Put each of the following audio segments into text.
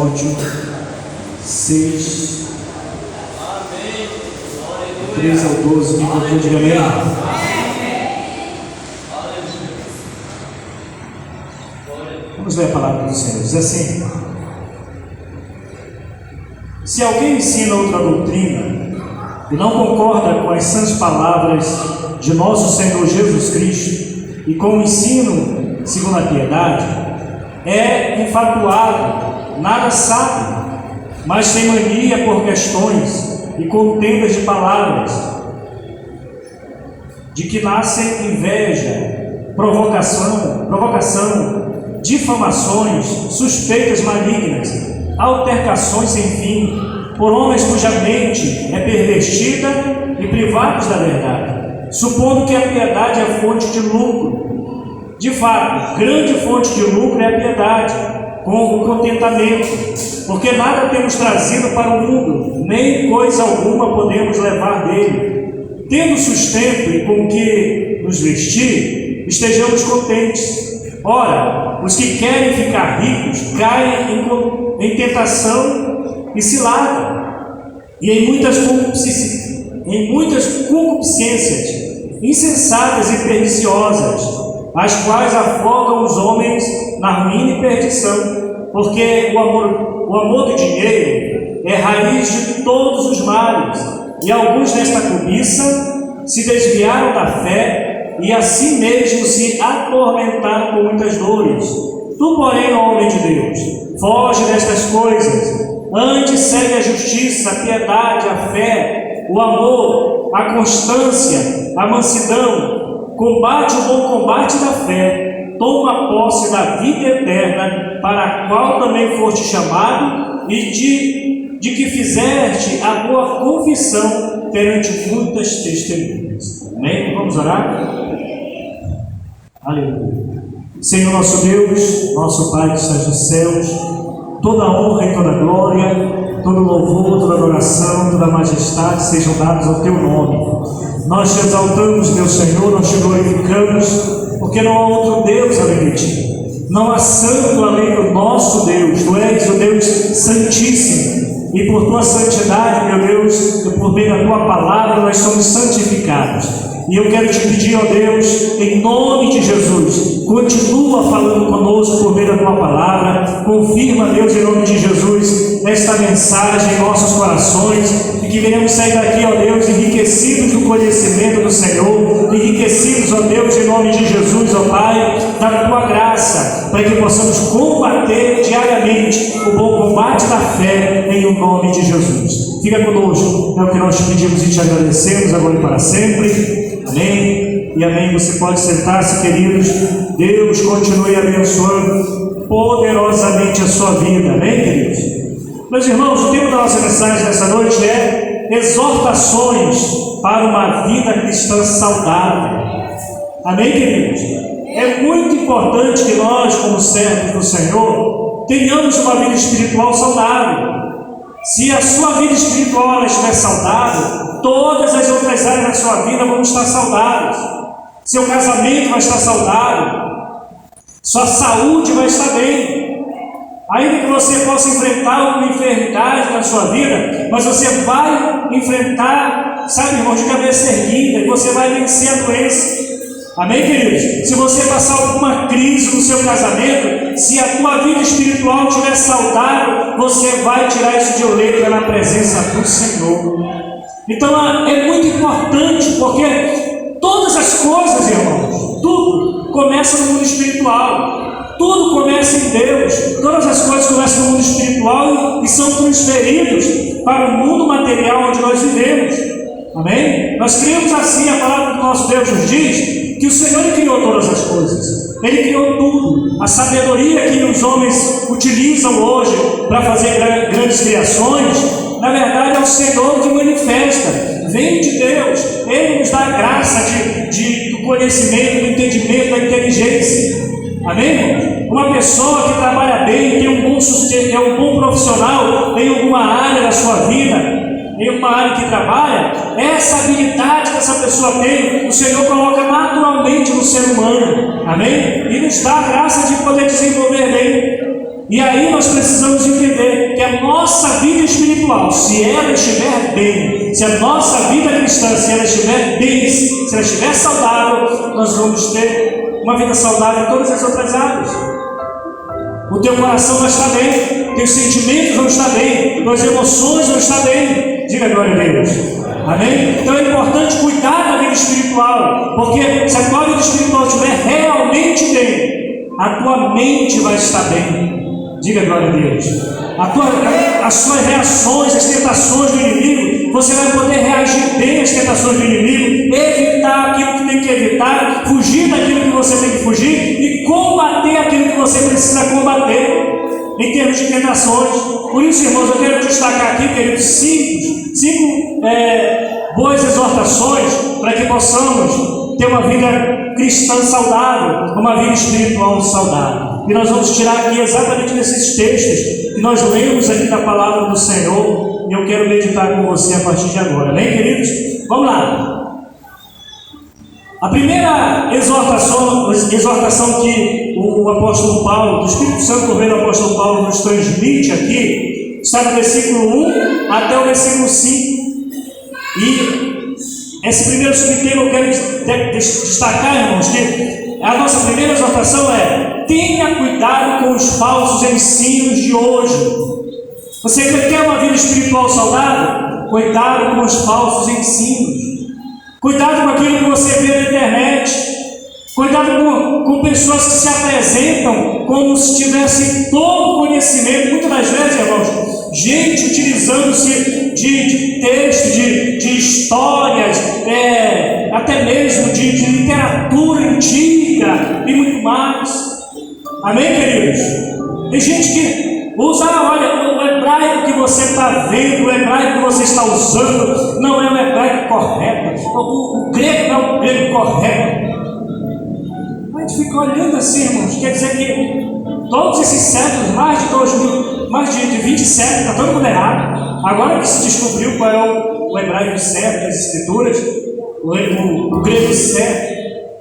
Timóteo 6, 13 ao 12, quem conclui, diga amém. Vamos ler a palavra do Senhor. Diz assim: se alguém ensina outra doutrina e não concorda com as sãs palavras de nosso Senhor Jesus Cristo e com o ensino segundo a piedade, é infatuado, nada sabe, mas tem mania por questões e contendas de palavras, de que nascem inveja, provocação, difamações, suspeitas malignas, altercações sem fim, por homens cuja mente é pervertida e privados da verdade, supondo que a piedade é fonte de lucro. De fato, grande fonte de lucro é a piedade, com o contentamento, porque nada temos trazido para o mundo, nem coisa alguma podemos levar dele. Tendo sustento e com que nos vestir, estejamos contentes. Ora, os que querem ficar ricos caem em tentação e cilada, e em muitas concupiscências insensatas e perniciosas, as quais afogam os homens na ruína e perdição, porque o amor do dinheiro é raiz de todos os males, e alguns desta cobiça se desviaram da fé e assim mesmo se atormentaram com muitas dores. Tu, porém, homem de Deus, foge destas coisas, antes segue a justiça, a piedade, a fé, o amor, a constância, a mansidão. Combate o bom combate da fé, toma posse da vida eterna, para a qual também foste chamado, e de que fizeste a boa confissão perante muitas testemunhas. Amém? Vamos orar? Aleluia. Senhor nosso Deus, nosso Pai que estás nos céus, toda honra e toda glória, todo louvor, toda adoração, toda majestade sejam dados ao Teu nome. Nós te exaltamos, meu Senhor, nós te glorificamos, porque não há outro Deus além de Ti. Não há santo além do nosso Deus. Tu és o Deus Santíssimo. E por Tua santidade, meu Deus, e por meio da Tua palavra, nós somos santificados. E eu quero te pedir, ó Deus, em nome de Jesus, continua falando conosco por meio da Tua palavra. Confirma, Deus, em nome de Jesus, esta mensagem em nossos corações, e que venhamos sair daqui, ó Deus, enriquecidos do conhecimento do Senhor, enriquecidos, ó Deus, em nome de Jesus, ó Pai, da Tua graça, para que possamos combater diariamente o bom combate da fé, em o nome de Jesus. Fica conosco, é o que nós te pedimos e te agradecemos agora e para sempre. Amém e amém. Você pode sentar-se, queridos. Deus continue abençoando poderosamente a sua vida. Amém, queridos? Meus irmãos, o tema da nossa mensagem dessa noite é exortações para uma vida cristã saudável. Amém, queridos? É muito importante que nós, como servos do Senhor, tenhamos uma vida espiritual saudável. Se a sua vida espiritual ela estiver saudável, todas as outras áreas da sua vida vão estar saudáveis. Seu casamento vai estar saudável, sua saúde vai estar bem. Ainda que você possa enfrentar uma enfermidade na sua vida, mas você vai enfrentar, sabe, irmão, de cabeça erguida, e você vai vencer a doença. Amém, queridos? Se você passar alguma crise no seu casamento, se a tua vida espiritual estiver saudável, você vai tirar isso de letra na presença do Senhor. Então é muito importante, porque todas as coisas, irmãos, tudo começa no mundo espiritual. Tudo começa em Deus. Todas as coisas começam no mundo espiritual e são transferidos para o mundo material onde nós vivemos. Amém? Nós cremos assim, a palavra do nosso Deus nos diz que o Senhor criou todas as coisas. Ele criou tudo. A sabedoria que os homens utilizam hoje para fazer grandes criações, na verdade é o Senhor que manifesta. Vem de Deus. Ele nos dá a graça do conhecimento, do entendimento, da inteligência. Amém? Uma pessoa que trabalha bem, tem um bom sustento, é um bom profissional em alguma área da sua vida, em uma área que trabalha, essa habilidade que essa pessoa tem, o Senhor coloca naturalmente no ser humano. Amém? E nos dá a graça de poder desenvolver bem. E aí nós precisamos entender que a nossa vida espiritual, se ela estiver bem, se a nossa vida cristã, se ela estiver bem, se ela estiver saudável, nós vamos ter uma vida saudável em todas as outras áreas. O teu coração vai estar bem, teus sentimentos vão estar bem, tuas emoções vão estar bem. Diga glória a Deus. Amém? Então é importante cuidar da vida espiritual, porque se a tua vida espiritual estiver realmente bem, a tua mente vai estar bem. Diga glória a Deus. As suas reações, as tentações do inimigo, você vai poder reagir bem às tentações do inimigo, evitar aquilo que tem que evitar, fugir daquilo que você tem que fugir e combater aquilo que você precisa combater em termos de tentações. Por isso, irmãos, eu quero destacar aqui, queridos, cinco boas exortações para que possamos ter uma vida cristã saudável, uma vida espiritual saudável. E nós vamos tirar aqui exatamente desses textos que nós lemos aqui da palavra do Senhor, e eu quero meditar com você a partir de agora, amém, queridos? Vamos lá. A primeira exortação que o apóstolo Paulo, o Espírito Santo por meio do apóstolo Paulo nos transmite aqui, está no versículo 1 até o versículo 5. E esse primeiro subtema eu quero destacar, irmãos, que a nossa primeira exortação é: tenha cuidado com os falsos ensinos de hoje. Você quer uma vida espiritual saudável? Cuidado com os falsos ensinos. Cuidado com aquilo que você vê na internet. Cuidado com pessoas que se apresentam como se tivessem todo o conhecimento. Muitas das vezes, irmãos, gente utilizando-se de textos, de histórias, até mesmo de literatura antiga e muito mais. Amém, queridos? Tem gente que usa, olha, o hebraico que você está vendo, o hebraico que você está usando, não é o hebraico correto, o grego não é o grego correto. A gente fica olhando assim, irmãos, quer dizer que todos esses séculos, mais de 2000, mais de 20 séculos, está todo mundo errado. Agora que se descobriu qual é o hebraico certo das escrituras, o grego certo.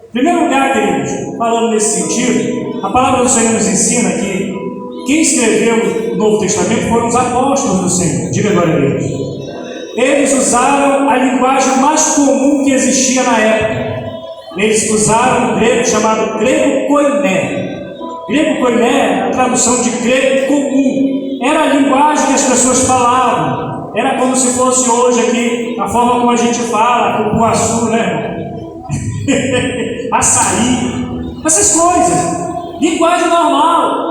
Em primeiro lugar, queridos, falando nesse sentido, a palavra do Senhor nos ensina que quem escreveu o Novo Testamento foram os apóstolos do Senhor. Diga agora a Deus. Eles usaram a linguagem mais comum que existia na época. Eles usaram um grego chamado grego koiné. Grego koiné, a tradução de grego comum, era a linguagem que as pessoas falavam. Era como se fosse hoje aqui, a forma como a gente fala, cupuaçu, né? Açaí, essas coisas, linguagem normal.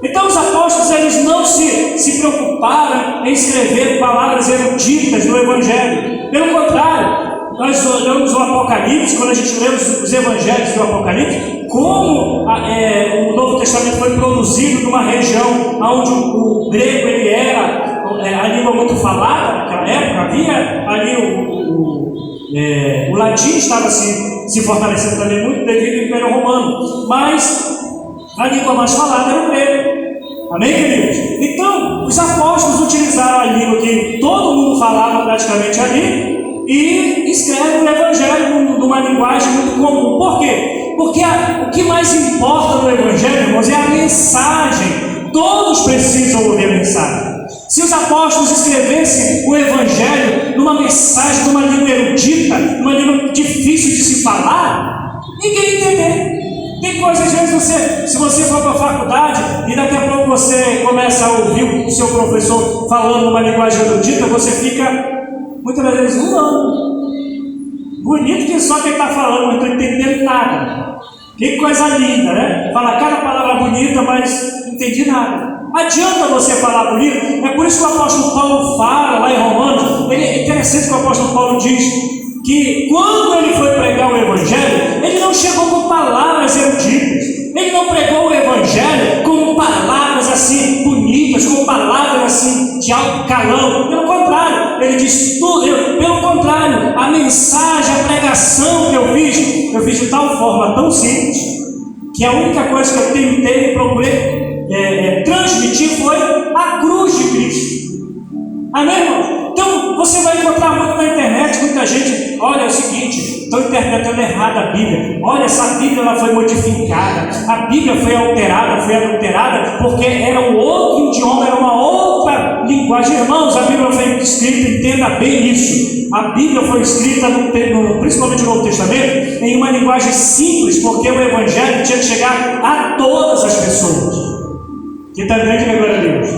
Então os apóstolos, eles não se preocuparam em escrever palavras eruditas no Evangelho. Pelo contrário, nós olhamos o Apocalipse, quando a gente lê os Evangelhos do Apocalipse, como o Novo Testamento foi produzido numa região onde o grego ele era a língua muito falada naquela época. Havia ali o latim estava se fortalecendo também muito devido ao Império Romano, mas a língua mais falada era o grego. Amém, queridos? Então, os apóstolos utilizaram a língua que todo mundo falava praticamente ali e escrevem o Evangelho numa linguagem muito comum. Por quê? Porque o que mais importa no Evangelho, irmãos, é a mensagem. Todos precisam ouvir a mensagem. Se os apóstolos escrevessem o Evangelho numa mensagem, numa língua erudita, numa língua difícil de se falar, ninguém ia entender. Tem coisas, às vezes, se você for para a faculdade e daqui a pouco você começa a ouvir o seu professor falando uma linguagem erudita, você fica, muitas vezes, um ano. Bonito que só quem está falando, não estou entendendo nada. Que coisa linda, né? Fala cada palavra bonita, mas não entendi nada. Adianta você falar bonito? É por isso que o apóstolo Paulo fala lá em Romanos. É interessante que o apóstolo Paulo diz que quando ele foi pregar o Evangelho, ele não chegou com palavras eruditas. Ele não pregou o Evangelho com palavras assim bonitas, com palavras assim de alto calão. Pelo contrário, ele diz pelo contrário, a mensagem, a pregação que eu fiz de tal forma tão simples, que a única coisa que eu tentei e procurei transmitir foi a cruz de Cristo. Amém, irmão? Então você vai encontrar muito na internet, muita gente, olha, é o seguinte, estão interpretando errado a Bíblia. Olha, essa Bíblia ela foi modificada, a Bíblia foi alterada, foi adulterada, porque era um outro idioma, era uma outra linguagem. Irmãos, a Bíblia foi escrita, entenda bem isso. A Bíblia foi escrita, principalmente no Novo Testamento, em uma linguagem simples, porque o Evangelho tinha que chegar a todas as pessoas. Que está grande agora a Deus.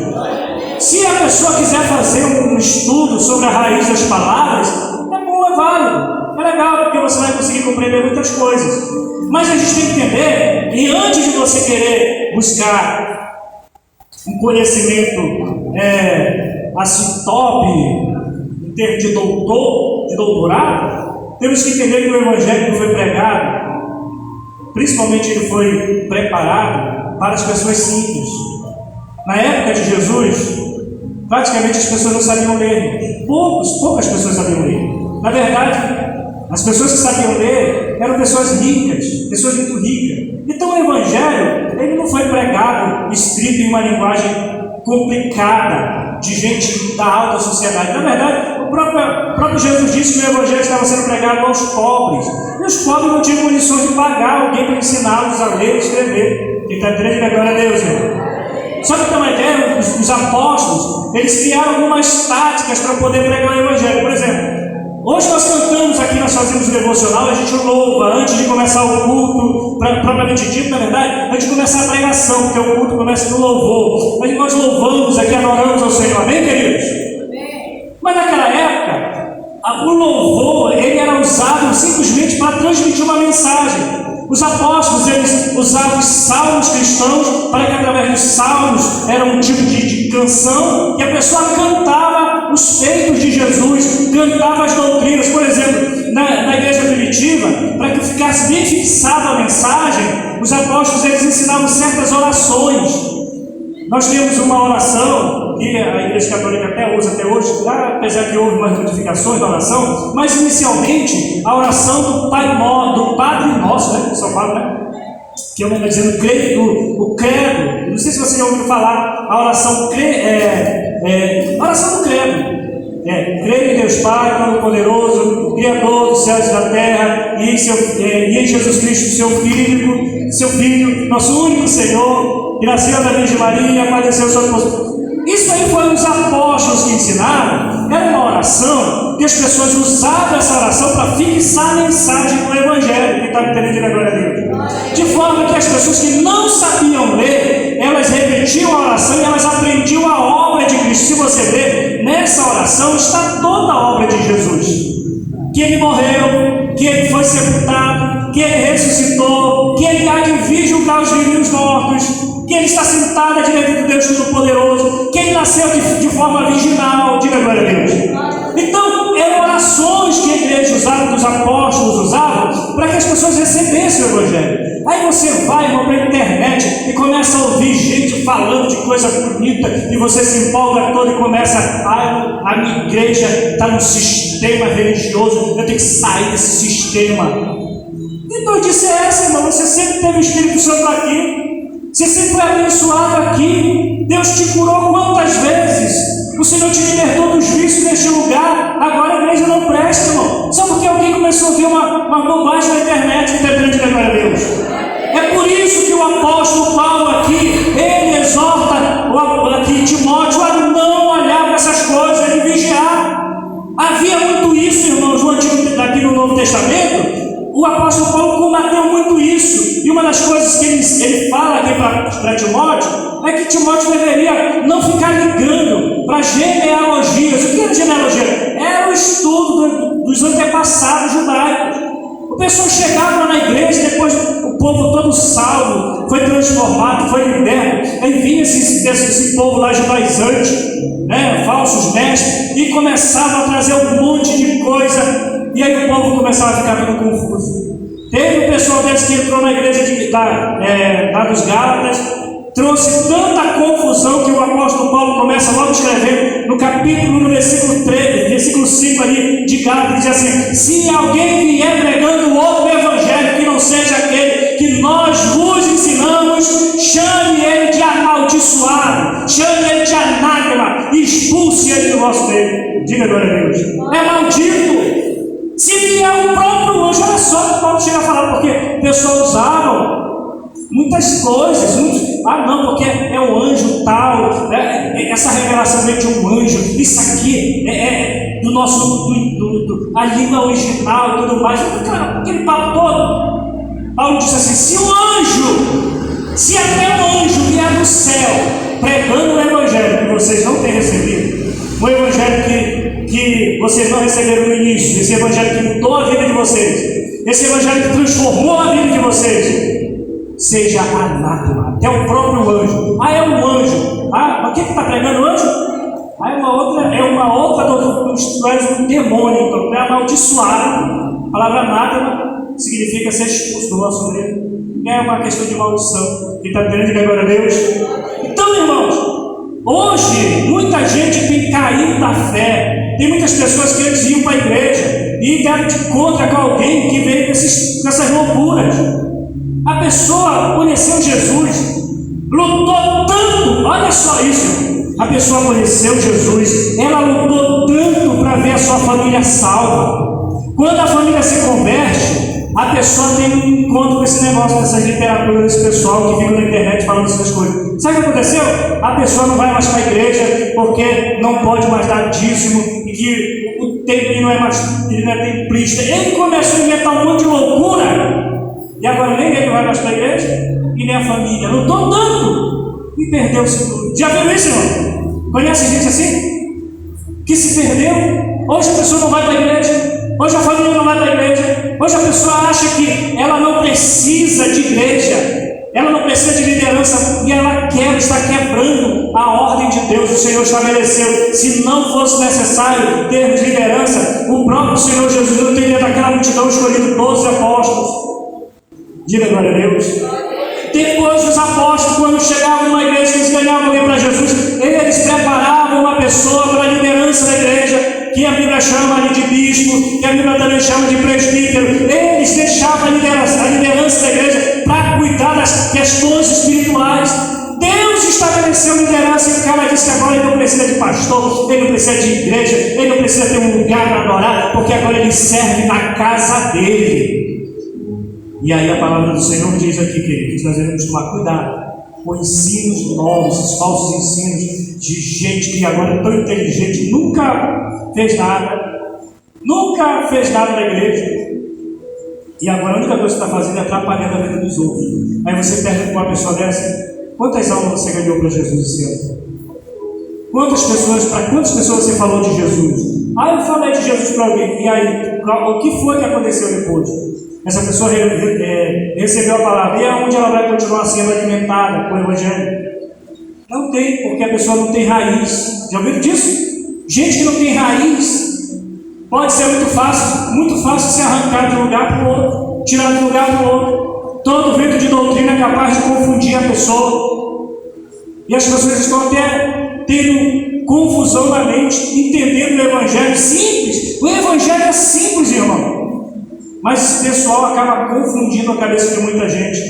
Se a pessoa quiser fazer um estudo sobre a raiz das palavras, é bom, é válido. É legal, porque você vai conseguir compreender muitas coisas. Mas a gente tem que entender que antes de você querer buscar um conhecimento assim top, em termos de doutorado, temos que entender que o Evangelho que foi pregado, principalmente ele foi preparado para as pessoas simples. Na época de Jesus, praticamente as pessoas não sabiam ler. Poucas pessoas sabiam ler. Na verdade, as pessoas que sabiam ler eram pessoas ricas, pessoas muito ricas. Então o Evangelho, ele não foi pregado, escrito em uma linguagem complicada, de gente da alta sociedade. Na verdade, o próprio Jesus disse que o Evangelho estava sendo pregado aos pobres. E os pobres não tinham condições de pagar alguém para ensiná-los a ler e escrever. Quem está entendendo agora é Deus, irmão. Só que tem uma ideia, os apóstolos, eles criaram algumas táticas para poder pregar o Evangelho. Por exemplo, hoje nós cantamos aqui, nós fazemos o devocional, a gente louva antes de começar o culto, propriamente dito, na verdade, antes de começar a pregação, porque o culto começa no louvor. Aí nós louvamos aqui, adoramos ao Senhor, amém, queridos? Mas naquela época, o louvor, ele era usado simplesmente para transmitir uma mensagem. Os apóstolos, eles usavam os salmos cristãos, para que através dos salmos, era um tipo de canção, e a pessoa cantava os feitos de Jesus, cantava as doutrinas. Por exemplo, na igreja primitiva, para que ficasse bem fixada a mensagem, os apóstolos, eles ensinavam certas orações. Nós temos uma oração, que a Igreja Católica até usa até hoje, apesar que houve umas modificações da oração, mas inicialmente a oração do Padre Nosso, né? O São Paulo, né? Que eu não estou dizendo o credo, não sei se você já ouviu falar, a oração, oração do credo. Creio em Deus Pai, Todo-Poderoso, Criador dos céus e da terra, e em Jesus Cristo, seu Filho, nosso único Senhor, que nasceu da Virgem Maria, padeceu sobre nós. Isso aí foi os apóstolos que ensinaram. Era uma oração que as pessoas usavam essa oração para fixar a mensagem do Evangelho, que está entendendo a glória a Deus. De forma que as pessoas que não sabiam ler, elas repetiam a oração e elas aprendiam a obra de Cristo. Se você ver, nessa oração está toda a obra de Jesus. Que ele morreu, que ele foi sepultado, que ele ressuscitou, que ele há de vir julgar os vivos e os mortos, que ele está sentado à direita do Deus Todo-Poderoso, que ele nasceu de forma virginal, diga glória a Deus. Então, eram orações que a igreja usava, que os apóstolos usavam, para que as pessoas recebessem o Evangelho. Aí você vai, irmão, para a internet e começa a ouvir gente falando de coisa bonita, e você se empolga todo e começa, a minha igreja está num sistema religioso, eu tenho que sair desse sistema. Que doidice é essa, irmão? Você sempre teve o Espírito Santo aqui, você sempre foi abençoado aqui, Deus te curou quantas vezes, o Senhor te libertou dos vícios neste lugar, agora a igreja não presta, irmão. Só porque alguém começou a ver uma bobagem na internet, entendendo que glória a Deus. É por isso que o apóstolo Paulo aqui, ele exorta aqui Timóteo a não olhar para essas coisas, ele vigiar. Havia muito isso, irmãos, aqui no Novo Testamento. O apóstolo Paulo combateu muito isso. E uma das coisas que ele fala aqui para Timóteo é que Timóteo deveria não ficar ligando para genealogias. O que era genealogia? Era o estudo dos antepassados judaicos. O pessoal chegava na igreja, depois o povo todo salvo, foi transformado, foi liberto. Aí vinha esse povo lá judaizante, né, falsos mestres, e começavam a trazer um monte de coisa. E aí o povo começava a ficar tudo confuso. Teve um pessoal desse que entrou na igreja dos Gálatas, trouxe tanta confusão que o apóstolo Paulo começa logo a escrever no capítulo, no versículo 3, versículo 5 ali de Gálatas, diz assim: se alguém vier pregando outro evangelho que não seja aquele que nós vos ensinamos, chame ele de amaldiçoado, chame ele de anátema, expulse ele do vosso meio. Diga glória a Deus. É maldito. Se vier o próprio anjo, pessoal usava muitas coisas, não, porque é o anjo tal, essa revelação vem de um anjo, isso aqui é do nosso, a língua original e tudo mais, aquele papo todo. Paulo disse assim: se até um anjo vier do céu pregando o evangelho que vocês não têm recebido, o evangelho que vocês não receberam no início, esse evangelho que mudou a vida de vocês, esse evangelho que transformou a vida de vocês, seja anátema, até o próprio anjo. É um anjo. Mas quem está pregando anjo? É uma outra do demônio, então é amaldiçoado. A palavra anátema significa ser expulso do nosso meio. É uma questão de maldição. Quem está entendendo, agora a Deus? Então, irmãos, hoje muita gente tem caído da fé. Tem muitas pessoas que antes iam para a igreja e deram de conta com alguém que veio com essas loucuras. A pessoa conheceu Jesus, lutou tanto, olha só isso, a pessoa conheceu Jesus, ela lutou tanto para ver a sua família salva. Quando a família se converte, a pessoa tem um encontro com esse negócio, dessas literaturas, esse pessoal que fica na internet falando essas coisas. Sabe o que aconteceu? A pessoa não vai mais para a igreja porque não pode mais dar dízimo e que o templo ele não é templista. Ele começou a inventar um monte de loucura. E agora nem ele vai mais para a igreja e nem a família. Lutou tanto e perdeu-se tudo. Já viu isso, irmão? Conhece gente assim? Que se perdeu. Hoje a pessoa não vai para a igreja. Hoje a família não vai para a igreja. Hoje a pessoa acha que ela não precisa de igreja. Ela não precisa de liderança. E ela está quebrando a ordem de Deus. O Senhor estabeleceu. Se não fosse necessário termos liderança, o próprio Senhor Jesus não teria daquela multidão escolhido 12 apóstolos. Diga glória a Deus. Depois os apóstolos, quando chegavam numa igreja que eles ganhavam alguém para Jesus, eles preparavam uma pessoa para a liderança da igreja, que a Bíblia chama ali de bispo, que a Bíblia também chama de presbítero. Eles deixavam a liderança da igreja para cuidar das questões espirituais. Deus estabeleceu liderança e o cara disse que agora ele não precisa de pastor, ele não precisa de igreja, ele não precisa ter um lugar para adorar, porque agora ele serve na casa dele. E aí a palavra do Senhor diz aqui, que nós devemos tomar cuidado com ensinos novos, os falsos ensinos de gente que agora é tão inteligente, nunca fez nada na igreja, e agora a única coisa que está fazendo é atrapalhando a vida dos outros. Aí você pergunta para uma pessoa dessa: quantas almas você ganhou para Jesus esse ano? Para quantas pessoas você falou de Jesus? Eu falei de Jesus para alguém. E aí, o que foi que aconteceu depois? Essa pessoa recebeu a palavra. E é onde ela vai continuar sendo alimentada com o Evangelho? Não tem, porque a pessoa não tem raiz. Já ouviram disso? Gente que não tem raiz, pode ser muito fácil se arrancar de um lugar para o outro, tirar de um lugar para o outro. Todo vento de doutrina é capaz de confundir a pessoa. E as pessoas estão até tendo confusão na mente, entendendo o Evangelho simples. O Evangelho é simples, irmão. Mas esse pessoal acaba confundindo a cabeça de muita gente.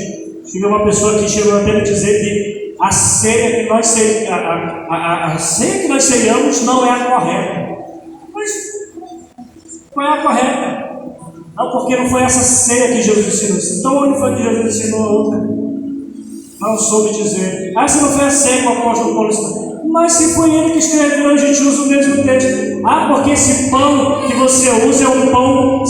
Chega uma pessoa que chegou até a dizer que a ceia que nós ceiamos não é a correta. Mas qual é a correta? Não, porque não foi essa ceia que Jesus ensinou. Então onde foi que Jesus ensinou a outra? Não soube dizer. Se não foi a ceia que o apóstolo Paulo ensinou. Mas se foi ele que escreveu, a gente usa o mesmo texto. Porque esse pão que você usa é um pão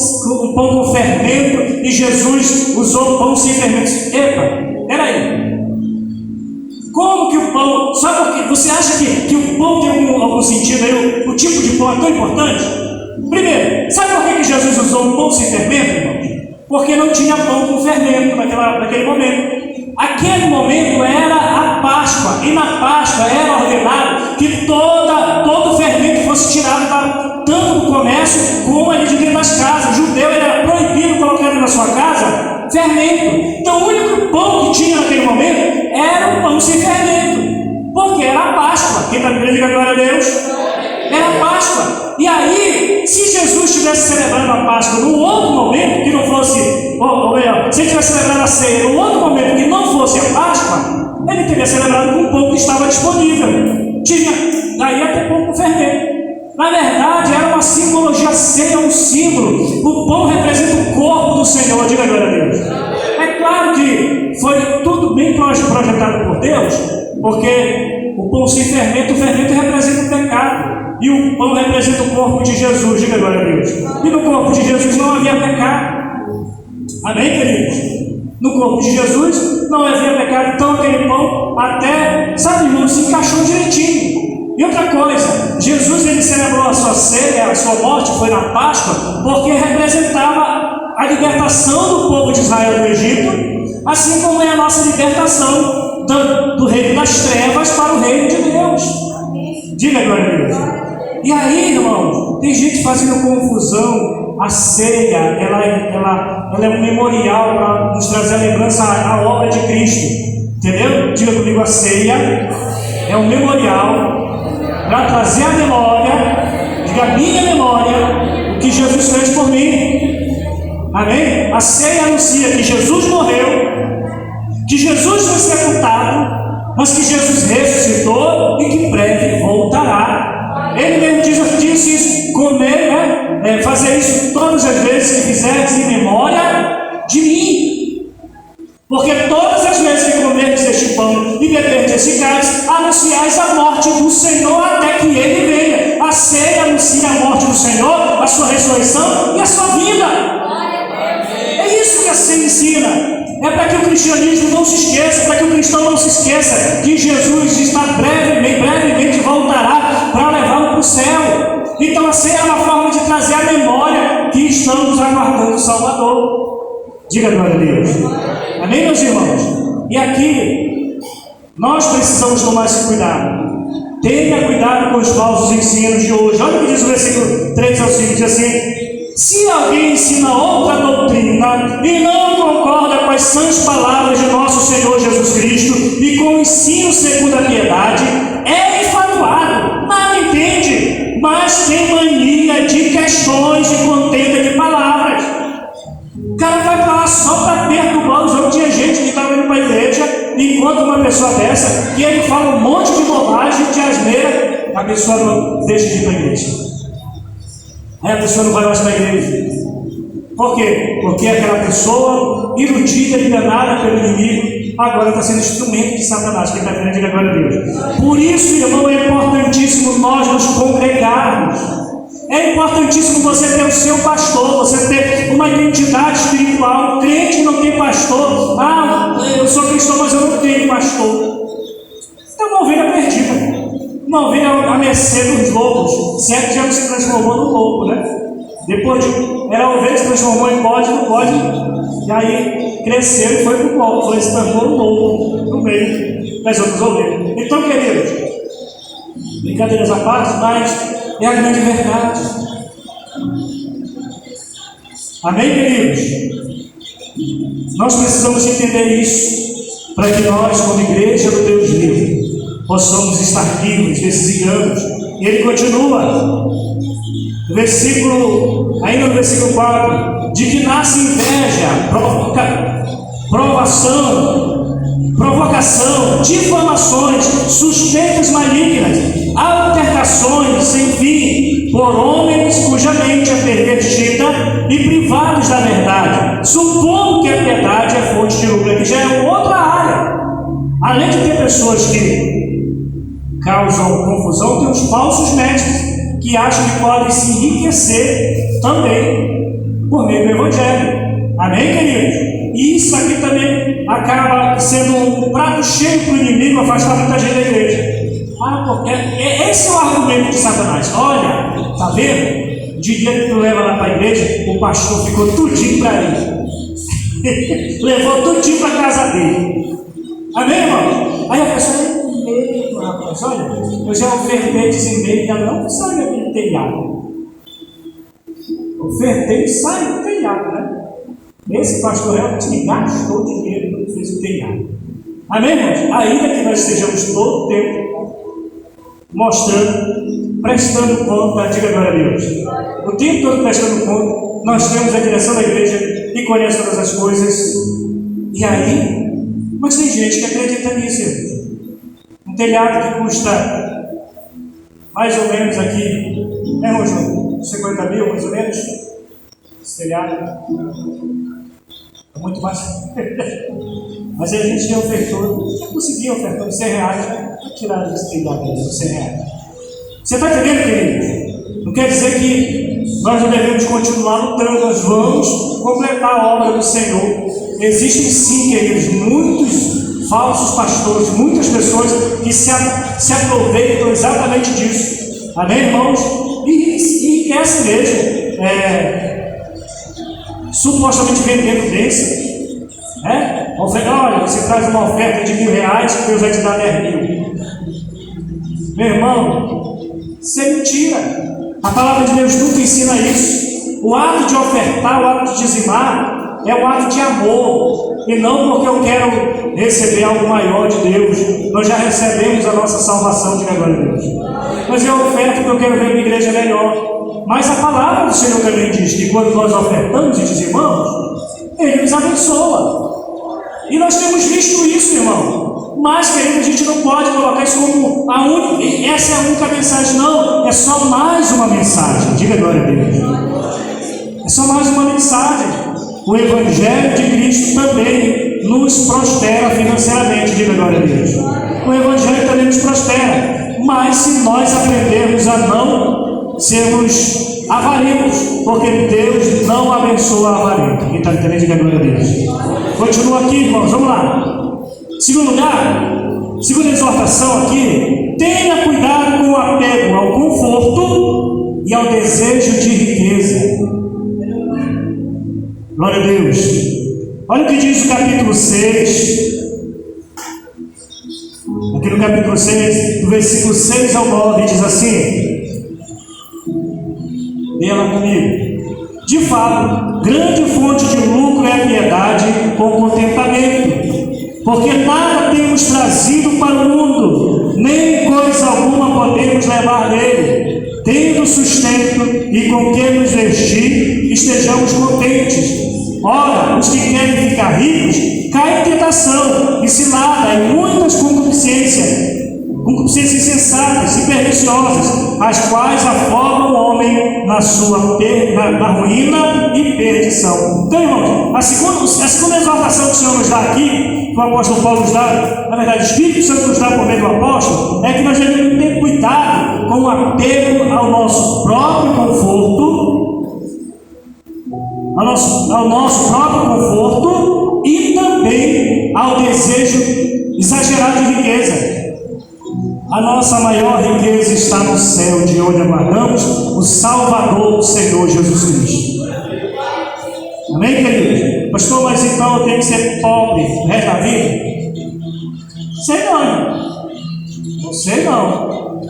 com fermento, e Jesus usou pão sem fermento. Epa, peraí. Como que o pão... Sabe por quê? Você acha que o pão tem algum sentido aí? O tipo de pão é tão importante? Primeiro, sabe por que Jesus usou um pão sem fermento, irmão? Porque não tinha pão com fermento naquele momento. Aquele momento era a Páscoa, e na Páscoa era ordenado que todo o fermento fosse tirado tanto do comércio como ali de dentro das casas. O judeu era proibido colocar na sua casa fermento. Então o único pão que tinha naquele momento era o pão sem fermento, porque era a Páscoa. Quem está me diga glória a Deus? Era a Páscoa. E aí, se Jesus estivesse celebrando a Páscoa num outro momento que não fosse, se ele estivesse celebrando a ceia num outro momento que não fosse a Páscoa, ele teria celebrado com o pão que estava disponível. Daí ia ter pão com fermento. Na verdade, era uma simbologia, a ceia é um símbolo. O pão representa o corpo do Senhor. Diga glória a Deus. claro que foi tudo bem projetado por Deus, porque o pão sem fermento, o fermento representa o pecado. E o pão representa o corpo de Jesus, diga glória a Deus. E no corpo de Jesus não havia pecado. Amém, queridos? No corpo de Jesus não havia pecado, então aquele pão até, sabe, irmão, se encaixou direitinho. E outra coisa, Jesus ele celebrou a sua ceia, a sua morte foi na Páscoa, porque representava a libertação do povo de Israel do Egito, assim como é a nossa libertação do reino das trevas para o reino de Deus. Diga glória a Deus. E aí, irmãos, tem gente fazendo confusão. A ceia, ela é um memorial para nos trazer a lembrança à obra de Cristo. Entendeu? Diga comigo, a ceia é um memorial para trazer a memória, diga a minha memória, o que Jesus fez por mim. Amém? A ceia anuncia que Jesus morreu, que Jesus foi sepultado, mas que Jesus ressuscitou e que em breve voltará. Ele mesmo disse isso, comer, fazer isso todas as vezes que fizeres em memória de mim. Porque todas as vezes que comerdes este pão e beberdes este cálice, anunciais a morte do Senhor até que Ele venha. A ceia anuncia a morte do Senhor, a sua ressurreição e a sua vida. É isso que a ceia ensina. É para que o cristianismo não se esqueça, para que o cristão não se esqueça que Jesus está brevemente voltará para levá-lo para o céu. Então a ceia é uma forma de trazer a memória que estamos aguardando o Salvador. Diga glória a Deus. Amém, meus irmãos? E aqui nós precisamos tomar esse cuidado. Tenha cuidado com os falsos ensinos de hoje. Olha o que diz o versículo 3 ao 5, diz assim: se alguém ensina outra doutrina e não concorda com as sãs palavras de nosso Senhor Jesus Cristo e com o ensino segundo a piedade, é enfatuado, nada entende, mas tem mania de questões de contenda de palavras. O cara vai para lá só para perturbar os outros. Tinha gente que estava indo para a igreja e encontra uma pessoa dessa e ele fala um monte de bobagem, de asneira, a pessoa não deixa de ir para a igreja. Aí a pessoa não vai mais para a igreja. Por quê? Porque aquela pessoa, iludida, enganada pelo inimigo, agora está sendo instrumento de Satanás. Quem está querendo dizer agora a Deus. Por isso, irmão, é importantíssimo nós nos congregarmos. É importantíssimo você ter o seu pastor, você ter uma identidade espiritual. O crente não tem pastor. Eu sou cristão, mas eu não tenho pastor. É uma ovelha perdida. Uma ovelha à mercê dos lobos. Se é que já não se transformou no lobo, né? Depois era a ovelha que se transformou em bode, no bode, e aí cresceu e foi para o lobo, se transformou no lobo, no meio das outras ovelhas. Então, queridos, brincadeiras à parte, mas é a grande verdade. Amém, queridos? Nós precisamos entender isso, para que nós, como igreja do Deus vivo, possamos estar livres desses enganos. E ele continua, ainda no versículo 4, de que nasce inveja, provocação, difamações, suspeitas malignas, altercações sem fim, por homens cuja mente é pervertida e privados da verdade, supondo que a piedade é fonte de lucro, que já é outra área. Além de ter pessoas que causam confusão, tem os falsos mestres que acham que podem se enriquecer também por meio do Evangelho. Amém, queridos? E isso aqui também acaba sendo um prato cheio para o inimigo afastar muita gente da igreja. Porque esse é o argumento de Satanás. Olha, tá vendo? De dia que tu leva lá para a igreja, o pastor ficou tudinho para ele. Levou tudinho para a casa dele. Amém, irmão? Aí a pessoa... rapaz, olha, eu já ofertei desempenho, ainda não sai daquele telhado. Ofertei, sai do telhado, né? Esse pastor realmente gastou dinheiro quando fez o telhado. Amém, irmãos? Ainda que nós estejamos todo o tempo mostrando, prestando conta, diga glória a Deus. O tempo todo prestando conta, nós temos a direção da igreja e conhece todas as coisas. E aí, mas tem gente que acredita nisso, irmãos. Um telhado que custa mais ou menos aqui, né, João? 50 mil, mais ou menos? Esse telhado. muito mais. Mas a gente ofertou, já conseguia ofertar os 100 reais, né? Tirar esse telhado aí, os 100 reais. Você está entendendo, querido? Não quer dizer que nós não devemos continuar lutando, nós vamos completar a obra do Senhor. Existem sim, queridos, muitos falsos pastores, muitas pessoas que se aproveitam exatamente disso. Amém, irmãos? E é assim mesmo. Supostamente vendendo bênção. Olha, você traz uma oferta de R$1.000 que Deus vai te dar 10.000. Meu irmão, isso é mentira. A palavra de Deus nunca ensina isso. O ato de ofertar, o ato de dizimar, é um ato de amor, e não porque eu quero receber algo maior de Deus. Nós já recebemos a nossa salvação, de glória a Deus. Mas eu oferto porque eu quero ver uma igreja melhor. Mas a palavra do Senhor também diz que quando nós ofertamos e dizimamos, Ele nos abençoa. E nós temos visto isso, irmão. Mas, querido, a gente não pode colocar isso como essa é a única mensagem, não. É só mais uma mensagem. Diga glória a Deus. É só mais uma mensagem. O Evangelho de Cristo também nos prospera financeiramente. Diga glória a Deus. O Evangelho também nos prospera. Mas se nós aprendermos a não sermos avarentos, porque Deus não abençoa avarento. Quem está entendendo, diga glória a Deus. Continua aqui, irmãos, vamos lá. Segundo lugar, segunda exortação aqui: tenha cuidado com o apego ao conforto e ao desejo de riqueza. Glória a Deus. Olha o que diz o capítulo 6. Aqui no capítulo 6, do versículo 6 ao 9, diz assim: leia lá comigo. De fato, grande fonte de lucro é a piedade com contentamento, porque nada temos trazido para o mundo, nem coisa alguma podemos levar nele. Tendo sustento e com que nos vestir, estejamos contentes. Ora, os que querem ficar ricos caem em tentação e cilada em muitas concupiscências insensatas e perniciosas, as quais afogam o homem na ruína e perdição. Então, irmão, a segunda exortação que o Senhor nos dá aqui, que o apóstolo Paulo nos dá, na verdade o Espírito Santo nos dá por meio do apóstolo, é que nós devemos ter cuidado com o apego ao nosso próprio conforto, ao nosso próprio conforto e também ao desejo exagerado de riqueza. A nossa maior riqueza está no céu, de onde aguardamos o Salvador, o Senhor Jesus Cristo. Amém, querido? Pastor, mas então eu tenho que ser pobre o resto da vida? Sei não. Você não.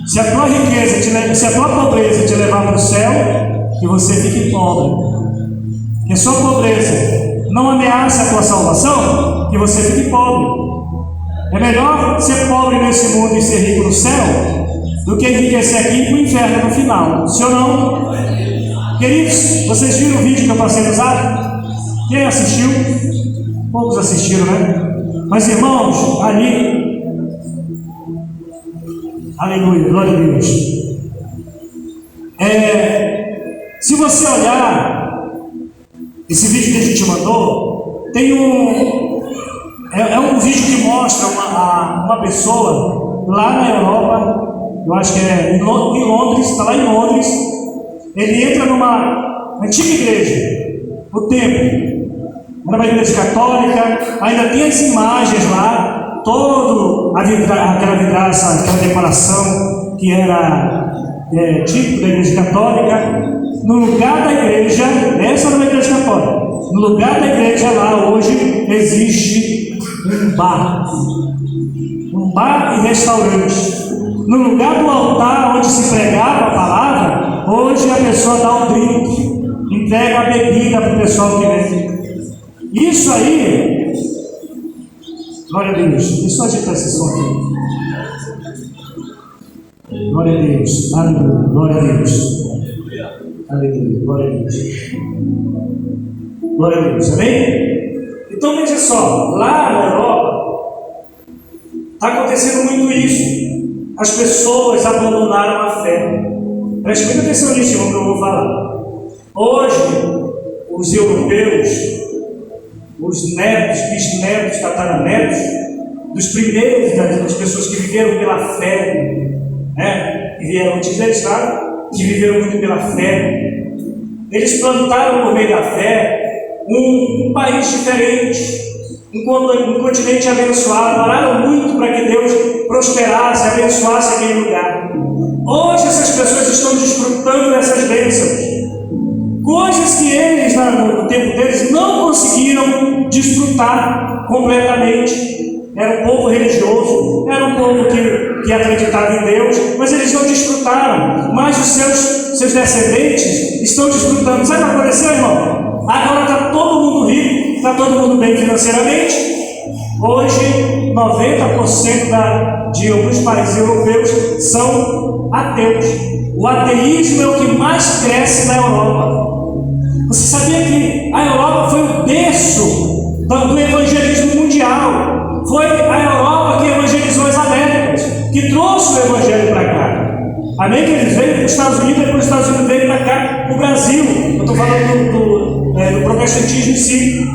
Se a tua riqueza, se a tua pobreza te levar para o céu, que você fique pobre. Que a sua pobreza não ameace a tua salvação, que você fique pobre. É melhor ser pobre nesse mundo e ser rico no céu do que enriquecer aqui e ir para o inferno no final. Sim ou não? Queridos, vocês viram o vídeo que eu passei no Zap? Quem assistiu? Poucos assistiram, né? Mas, irmãos, ali, aleluia, glória a Deus. Se você olhar esse vídeo que a gente mandou, tem um vídeo que mostra uma pessoa lá na Europa, eu acho que é em Londres, está lá em Londres. Ele entra numa antiga igreja, o templo, era uma igreja católica, ainda tem as imagens lá, toda aquela vidraça, aquela decoração que era típico da igreja católica. No lugar da igreja, essa era uma igreja católica, no lugar da igreja lá hoje existe um bar e restaurante. No lugar do altar onde se pregava a palavra, hoje a pessoa dá um drink, entrega a bebida para o pessoal que vem. Isso aí, glória a Deus, deixa eu agitar esse som aqui. Glória a Deus, aleluia, glória a Deus, aleluia, glória a Deus, glória a Deus, amém? Então veja só, lá na Europa está acontecendo muito isso. As pessoas abandonaram a fé. Preste muita atenção nisso, irmão, que eu vou falar. Hoje, os europeus os netos, bisnetos, tataranetos, dos primeiros, das pessoas que viveram pela fé, né? Que vieram antes deles, claro, que viveram muito pela fé. Eles plantaram por meio da fé um país diferente, um continente abençoado, oraram muito para que Deus prosperasse, abençoasse aquele lugar. Hoje essas pessoas estão desfrutando dessas bênçãos, coisas que eles, no tempo deles, não conseguiram desfrutar completamente. Era um povo religioso, era um povo que acreditava em Deus, mas eles não desfrutaram. Mas os seus descendentes estão desfrutando. Sabe o que aconteceu, irmão? Agora está todo mundo rico, está todo mundo bem financeiramente. Hoje, 90% de alguns países europeus são ateus. O ateísmo é o que mais cresce na Europa. Você sabia que a Europa foi o berço do evangelismo mundial? Foi a Europa que evangelizou as Américas, que trouxe o evangelho para cá. Amém? Que eles veio para os Estados Unidos, depois os Estados Unidos veio para cá, para o Brasil. Eu estou falando do protestantismo em si.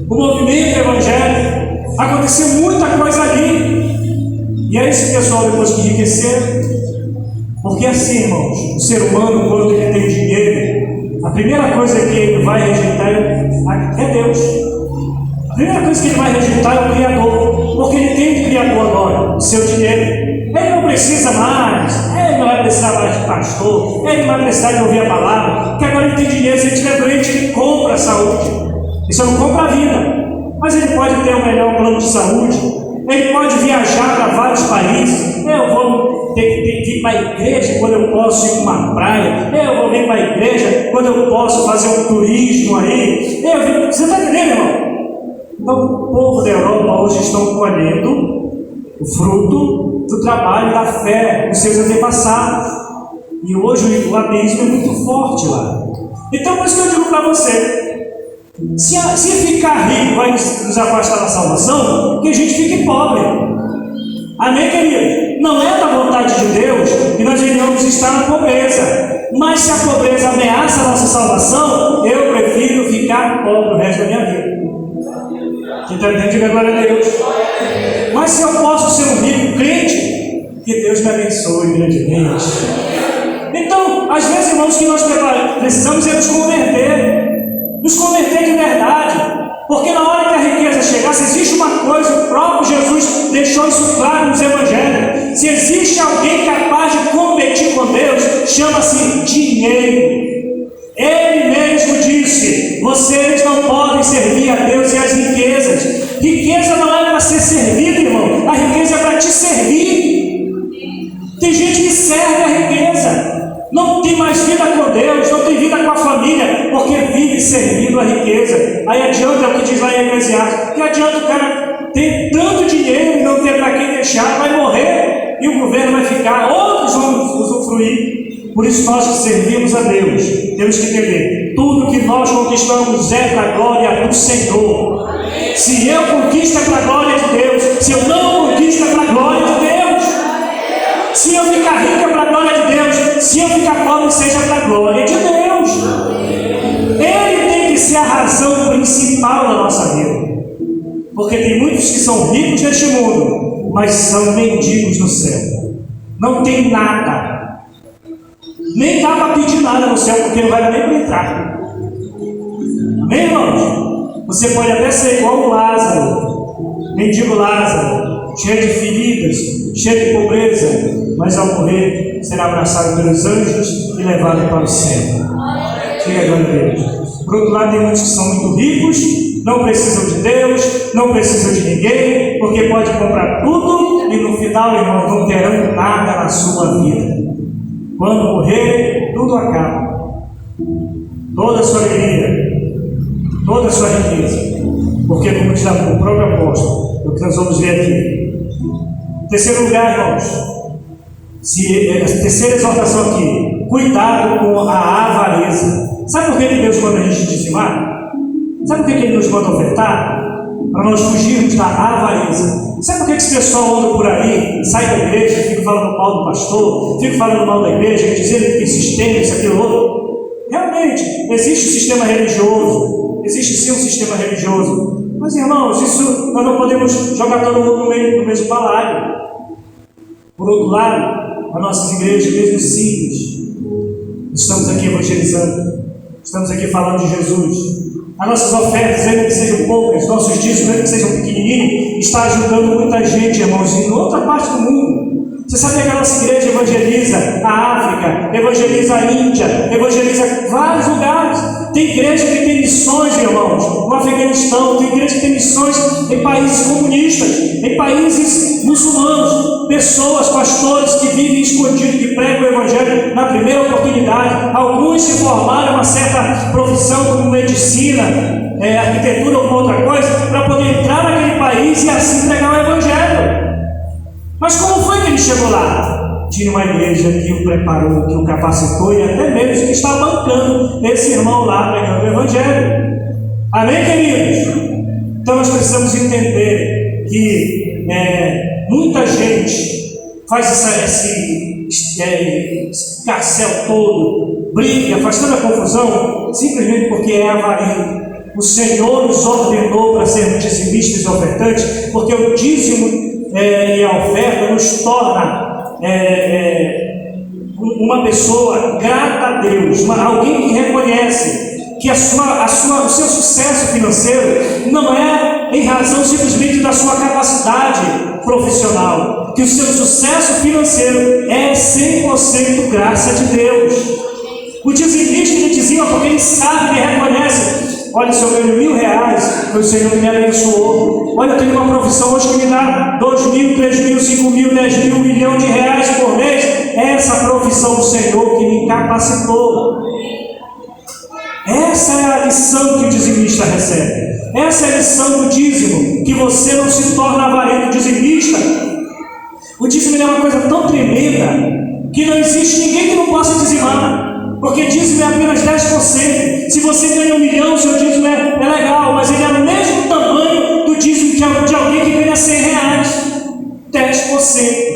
O movimento evangélico. Aconteceu muita coisa ali. E aí esse pessoal depois que enriqueceram. Porque assim, irmãos, o ser humano, quando ele tem dinheiro, a primeira coisa que ele vai rejeitar é Deus. A primeira coisa que ele vai rejeitar é o Criador, porque ele tem o Criador agora, o seu dinheiro. Ele não precisa mais, ele não vai precisar mais de pastor, ele não vai precisar de ouvir a palavra, porque agora ele tem dinheiro. Se ele estiver doente, ele compra a saúde. Isso não compra a vida, mas ele pode ter o melhor plano de saúde, ele pode viajar para vários países. Eu vou ter que ir para a igreja quando eu posso ir para uma praia, eu vou vir para a igreja quando eu posso fazer um turismo aí. Você está entendendo, irmão? Então, o povo da Europa hoje estão colhendo o fruto do trabalho da fé dos seus antepassados. E hoje o ateísmo é muito forte lá. Então, por isso que eu digo para você: se ficar rico vai nos afastar da salvação, que a gente fique pobre. Amém, querido? Não é da vontade de Deus que nós venhamos estar na pobreza. Mas se a pobreza ameaça a nossa salvação, eu prefiro ficar pobre o resto da minha vida. Quem está entendendo, diga glória a Deus. Mas se eu posso ser um rico crente, que Deus me abençoe grandemente. Então, às vezes, irmãos, que nós precisamos é nos converter de verdade. Porque na hora que a riqueza chegar, se existe uma coisa, o próprio Jesus deixou isso claro nos evangelhos: se existe alguém capaz de competir com Deus, chama-se dinheiro. Ele mesmo disse: vocês não podem servir a Deus e as riquezas. Riqueza não é para ser servida, irmão. A riqueza é para te servir. Tem gente que serve a riqueza, não tem mais vida com Deus, não tem vida com a família, porque vive servindo a riqueza. Aí adianta, é o que diz lá em Eclesiastes, que adianta o cara ter tanto dinheiro e não ter para quem deixar, vai morrer e o governo vai ficar, outros vão usufruir. Por isso nós que servimos a Deus, temos que entender: tudo que nós conquistamos é para a glória do Senhor. Se eu conquisto é para a glória de Deus, se eu não conquisto é para a glória de Deus. Se eu ficar rico é para a glória de Deus, se eu ficar pobre seja para a glória de Deus. Ele tem que ser a razão principal da nossa vida. Porque tem muitos que são ricos neste mundo, mas são mendigos no céu. Não tem nada. Nem dá para pedir nada no céu, porque não vai dar nem para entrar. Amém, irmãos? Você pode até ser igual o Lázaro, mendigo Lázaro, cheio de feridas, cheio de pobreza, mas ao morrer será abraçado pelos anjos e levado para o céu. Diga glória a Deus. Por outro lado, tem muitos que são muito ricos, não precisam de Deus, não precisam de ninguém, porque pode comprar tudo e no final, irmãos, não terão nada na sua vida. Quando morrer, tudo acaba. Toda a sua alegria, toda a sua riqueza. Porque, como diz o próprio apóstolo, o que nós vamos ver aqui. Terceiro lugar, irmãos, a terceira exortação aqui: cuidado com a avareza. Sabe por que Deus manda a gente dizimar? Sabe por que Ele nos manda ofertar? Para nós fugirmos da avareza. Sabe por que esse pessoal anda por aí, sai da igreja, fica falando mal do pastor, fica falando mal da igreja, dizendo que tem sistema, isso, aquilo, outro? Realmente, existe o sistema religioso, existe sim um sistema religioso. Mas, irmãos, isso nós não podemos jogar todo mundo no mesmo balaio. Por outro lado, as nossas igrejas, mesmo simples, estamos aqui evangelizando, estamos aqui falando de Jesus. As nossas ofertas, ainda que sejam poucas, nossos dízimos, ainda que sejam pequenininhos, está ajudando muita gente, irmãos, em outra parte do mundo. Você sabe que a nossa igreja evangeliza a África, evangeliza a Índia, evangeliza vários lugares. Tem igreja que tem missões, irmãos, no Afeganistão, tem igreja que tem missões em países comunistas, em países muçulmanos. Pessoas, pastores que vivem escondidos, que pregam o evangelho na primeira oportunidade. Alguns se formaram em uma certa profissão como medicina, arquitetura ou alguma outra coisa, para poder entrar naquele país e assim pregar o evangelho. Mas como foi que ele chegou lá? Tinha uma igreja que o preparou, que o capacitou e até mesmo que está bancando esse irmão lá pregando o evangelho. Amém, queridos? Então nós precisamos entender que muita gente faz esse carcel todo, briga, faz tanta confusão, simplesmente porque é avarento. O Senhor nos ordenou para sermos dizimistas e ofertantes, porque o dízimo e a oferta nos torna uma pessoa grata a Deus, alguém que reconhece que o seu sucesso financeiro não é em razão simplesmente da sua capacidade profissional, que o seu sucesso financeiro é 100% graça de Deus. O dizimista ele dizima porque ele sabe, ele reconhece. Olha, se eu ganho R$1.000, o Senhor me abençoou. Olha, eu tenho uma profissão hoje que me dá 2.000, 3.000, 5.000, 10.000, R$1 milhão por mês. É essa profissão do Senhor que me capacitou. Essa é a lição que o dizimista recebe. Essa é a lição do dízimo, que você não se torna avarento dizimista. O dízimo é uma coisa tão tremenda que não existe ninguém que não possa dizimar. Porque dízimo é apenas 10%. Se você ganha R$1 milhão, seu dízimo é legal, mas ele é o mesmo tamanho do dízimo de alguém que ganha R$100. 10%.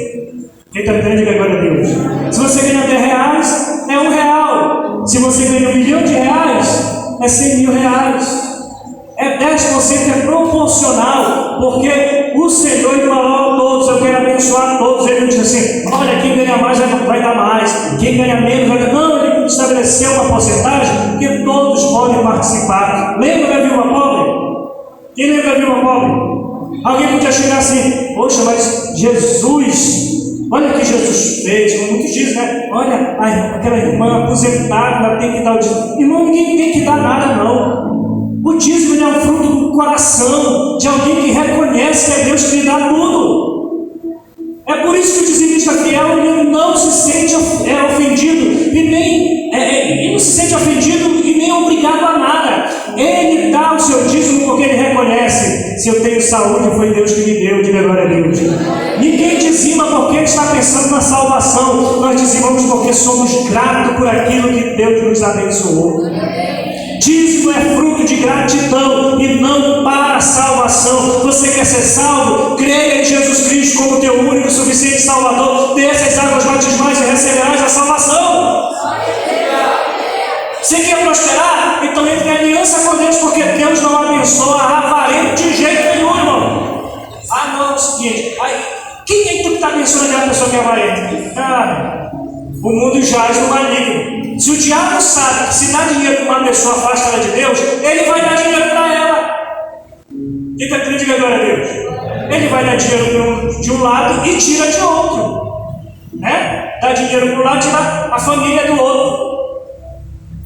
Quem está entendendo, diga glória a Deus. Se você ganha R$10, é R$1. Se você ganha R$1 milhão, é R$100.000. 10% é proporcional, porque o Senhor falou a todos, eu quero abençoar todos. Ele não diz assim, olha, quem ganha mais vai dar mais, quem ganha menos vai dar. Não, ele estabeleceu uma porcentagem que todos podem participar. Lembra da viúva pobre? Quem lembra da viúva pobre? Alguém podia chegar assim, poxa, mas Jesus, olha o que Jesus fez, como muitos dizem, né? Olha, aquela irmã aposentada, ela tem que dar o dízimo. Irmão, ninguém tem que dar nada, não. O dízimo é um fruto do coração de alguém que reconhece que é Deus que lhe dá tudo. É por isso que o dizimista fiel ele não se sente ofendido ele não se sente ofendido e nem obrigado a nada. Ele dá o seu dízimo porque ele reconhece: se eu tenho saúde, foi Deus que me deu, diga glória a Deus. Ninguém dizima porque está pensando na salvação. Nós dizimamos porque somos gratos por aquilo que Deus nos abençoou. Dízimo é fruto de gratidão e não para a salvação. Você quer ser salvo? Creia em Jesus Cristo como teu único e suficiente Salvador. Desce as águas batismais e receberás a salvação. Você quer prosperar? Então entre em aliança com Deus, porque Deus não abençoa avarento de jeito nenhum, irmão. Não, é o seguinte, quem é que está abençoando aquela pessoa que é avarento? O mundo jaz no maligno. Se o diabo sabe que se dá dinheiro para uma pessoa afasta ela de Deus, ele vai dar dinheiro para ela. Quem está querendo dizer glória a Deus? Ele vai dar dinheiro de um lado e tira de outro. Dá dinheiro para um lado e tira a família do outro.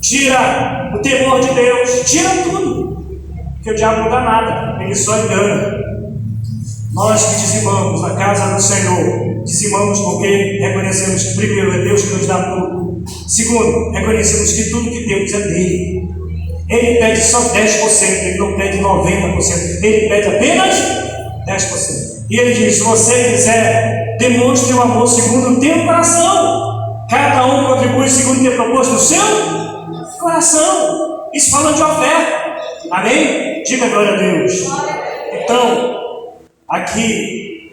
Tira o temor de Deus, tira tudo. Porque o diabo não dá nada, ele só engana. Nós que dizimamos na casa do Senhor, dizimamos porque reconhecemos que primeiro é Deus que nos dá tudo. Segundo, reconhecemos que tudo que temos é dele. Ele pede só 10%, ele não pede 90%, ele pede apenas 10%. E ele diz: se você quiser, demonstre o amor segundo o teu coração. Cada um contribui segundo o que é proposto no seu coração. Isso falando de oferta. Amém? Diga glória a Deus. Então, aqui,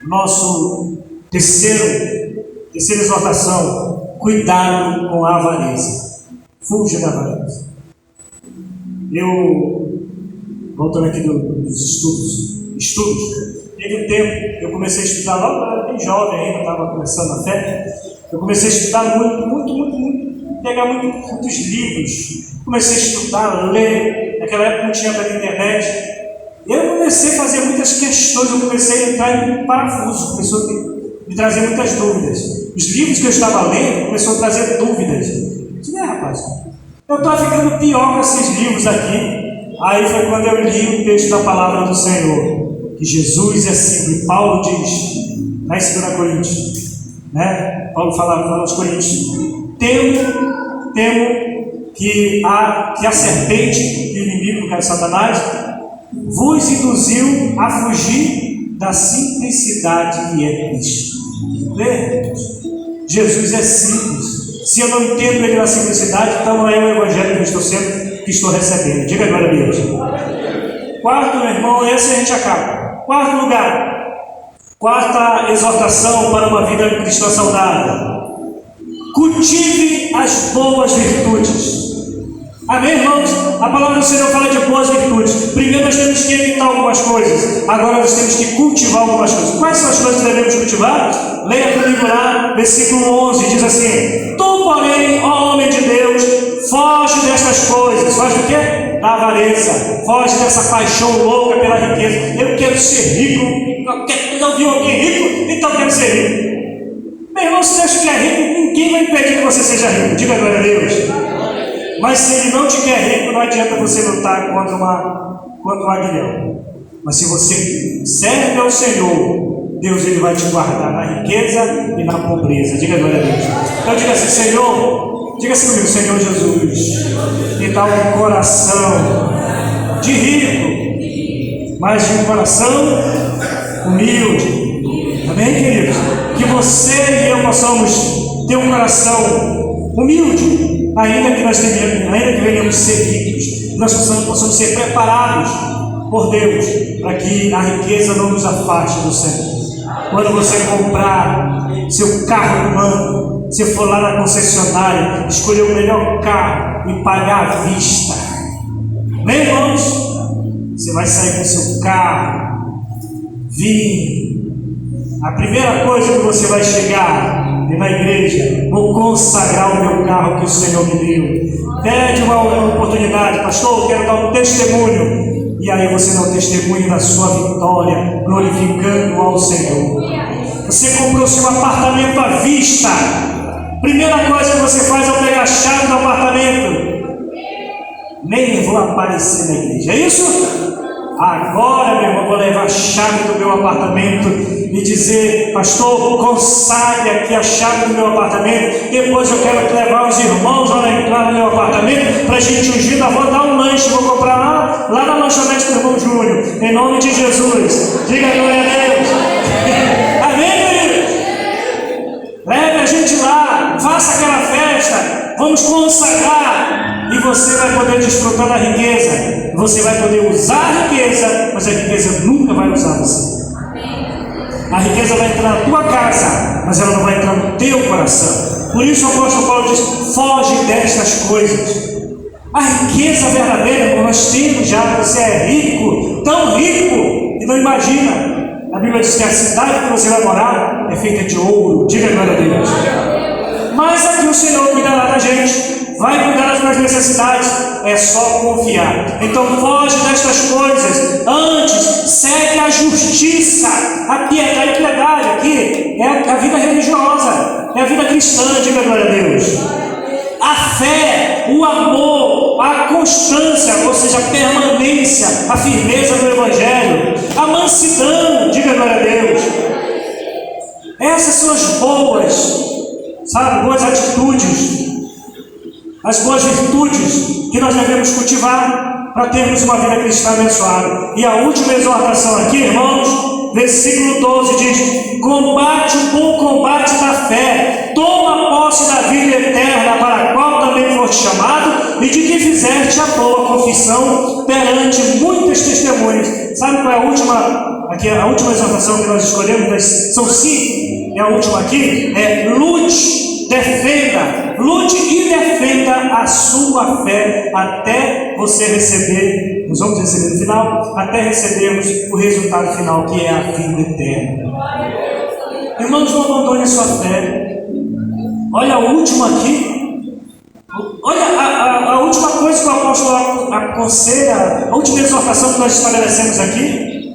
nosso terceira exortação: cuidado com a avareza. Fuja da avareza. voltando aqui dos estudos, teve um tempo que eu comecei a estudar, logo eu era bem jovem ainda, estava começando a fé, eu comecei a estudar muito, pegar muitos livros, comecei a estudar, ler, naquela época não tinha pela internet, e eu comecei a fazer muitas questões, eu comecei a entrar em parafuso, começou a me trazer muitas dúvidas. Os livros que eu estava lendo começaram a trazer dúvidas. Eu disse, rapaz, eu estou ficando pior com esses livros aqui. Aí foi quando eu li o texto da palavra do Senhor, que Jesus é simples. Paulo diz, na 2 Coríntios, né? Paulo fala aos Coríntios, temo que a serpente, que o inimigo, que é Satanás, vos induziu a fugir da simplicidade que é Cristo. Jesus é simples. Se eu não entendo ele na simplicidade, então não é o evangelho que estou recebendo. Diga glória a Deus. Quarto, meu irmão, esse a gente acaba. Quarto lugar, quarta exortação para uma vida cristã saudável: cultive as boas virtudes. Amém, irmãos? A palavra do Senhor fala de boas virtudes. Primeiro nós temos que evitar algumas coisas, agora nós temos que cultivar algumas coisas. Quais são as coisas que devemos cultivar? Leia comigo lá, versículo 11, diz assim: tu, porém, ó homem de Deus, foge destas coisas. Foge do quê? Da avareza. Foge dessa paixão louca pela riqueza. Eu quero ser rico. Eu vi alguém rico, então eu quero ser rico. Meu irmão, se Deus quer rico, ninguém vai impedir que você seja rico. Diga glória a Deus. Mas se ele não te quer rico, não adianta você lutar contra um aguilhão. Mas se você serve ao Senhor, Deus ele vai te guardar na riqueza e na pobreza. Diga glória a Deus. Então diga assim, Senhor, diga assim comigo, Senhor Jesus, me dá um coração de rico, mas de um coração humilde. Amém, queridos? Que você e eu possamos ter um coração humilde. Ainda que venhamos ser ricos, nós possamos ser preparados por Deus, para que a riqueza não nos afaste do Senhor. Quando você comprar seu carro do ano, se for lá na concessionária, escolher o melhor carro e pagar à vista, né, irmãos? Você vai sair com seu carro, vinho. A primeira coisa que você vai chegar na igreja, vou consagrar o meu carro que o Senhor me deu. Pede uma oportunidade, pastor, eu quero dar um testemunho. E aí você dá um testemunho da sua vitória, glorificando ao Senhor. Você comprou seu apartamento à vista. Primeira coisa que você faz é pegar a chave do apartamento. Nem vou aparecer na igreja, é isso? Agora, meu irmão, vou levar a chave do meu apartamento e dizer, pastor, consagre aqui a chave do meu apartamento. Depois eu quero levar os irmãos lá no meu apartamento para a gente ungir. Vou dar um lanche, vou comprar lá na lanchonete do irmão Júnior, em nome de Jesus. Diga glória a Deus. Amém, queridos? Leve a gente lá, faça aquela festa, vamos consagrar. E você vai poder desfrutar da riqueza. Você vai poder usar a riqueza, mas a riqueza nunca vai usar você. A riqueza vai entrar na tua casa, mas ela não vai entrar no teu coração. Por isso o apóstolo Paulo diz, foge destas coisas. A riqueza verdadeira, nós temos já, você é rico, tão rico, que não imagina. A Bíblia diz que a cidade que você vai morar é feita de ouro. Diga glória a Deus. Mas aqui o Senhor cuidará da gente, vai cuidar das nossas necessidades, é só confiar. Então foge destas coisas, antes segue a justiça, a piedade. A piedade aqui é a vida religiosa, é a vida cristã, diga glória a Deus. A fé, o amor, a constância, ou seja, a permanência, a firmeza do Evangelho, a mansidão, diga glória a Deus. Essas são as boas atitudes, as boas virtudes que nós devemos cultivar para termos uma vida cristã abençoada. E a última exortação aqui, irmãos, versículo 12 diz, combate o bom combate da fé, toma posse da vida eterna, para a qual também foste chamado, e de que fizeste a boa confissão perante muitas testemunhas. Sabe qual é a última? Aqui a última exortação que nós escolhemos, são 5, e a última aqui é lute defenda, lute e defenda a sua fé até você receber, nós vamos receber no final, até recebermos o resultado final, que é a vida eterna. Irmãos, não abandone a sua fé. Olha o último aqui. Olha a última coisa que o apóstolo aconselha, a última exortação que nós estabelecemos aqui.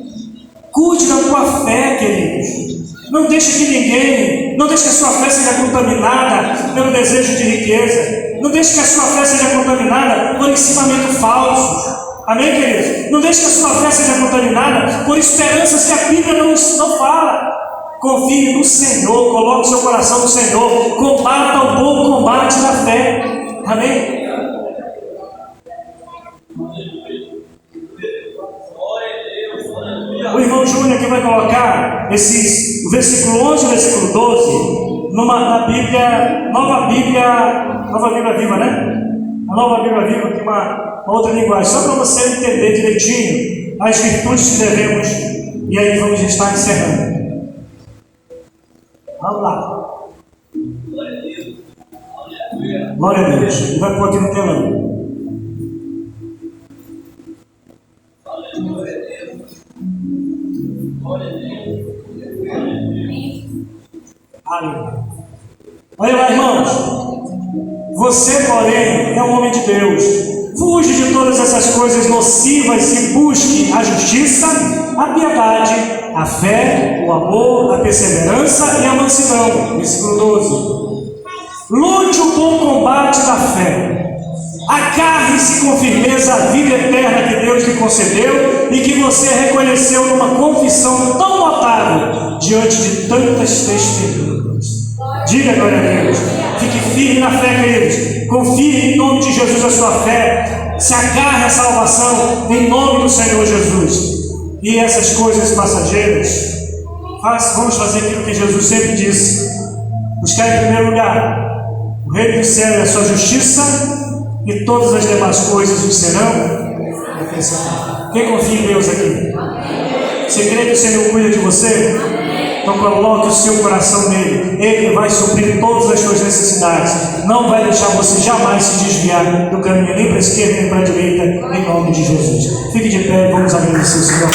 Cuide da tua fé, queridos. Não deixe que ninguém, não deixe que a sua fé seja contaminada pelo desejo de riqueza. Não deixe que a sua fé seja contaminada por ensinamento falso. Amém, queridos? Não deixe que a sua fé seja contaminada por esperanças que a Bíblia não fala. Confie no Senhor, coloque seu coração no Senhor, combata o bom combate da fé. Amém? O irmão Júnior aqui vai colocar o versículo 11 e o versículo 12 na Bíblia, Nova Bíblia Viva, né? A Nova Bíblia Viva tem uma outra linguagem, só para você entender direitinho as virtudes que devemos, e aí vamos estar encerrando. Vamos lá. Glória a Deus. Ele vai pôr aqui no telão. Aleluia. Olha lá, irmãos. Você, porém, é um homem de Deus. Fuge de todas essas coisas nocivas e busque a justiça, a piedade, a fé, o amor, a perseverança e a mansidão. Versículo 12. Lute o bom combate da fé. Agarre-se com firmeza a vida eterna que Deus lhe concedeu e que você reconheceu numa confissão tão notável diante de tantas testemunhas. Diga glória a Deus. Fique firme na fé, queridos. Confie em nome de Jesus a sua fé. Se agarre à salvação em nome do Senhor Jesus. E essas coisas passageiras, vamos fazer aquilo que Jesus sempre disse: buscar em primeiro lugar o reino do céu e a sua justiça, e todas as demais coisas vos serão acrescentadas. Quem confia em Deus aqui? Você crê que o Senhor cuida de você? Então coloque o seu coração nele. Ele vai suprir todas as suas necessidades. Não vai deixar você jamais se desviar do caminho, nem para a esquerda nem para a direita, em nome de Jesus. Fique de pé e vamos agradecer o Senhor.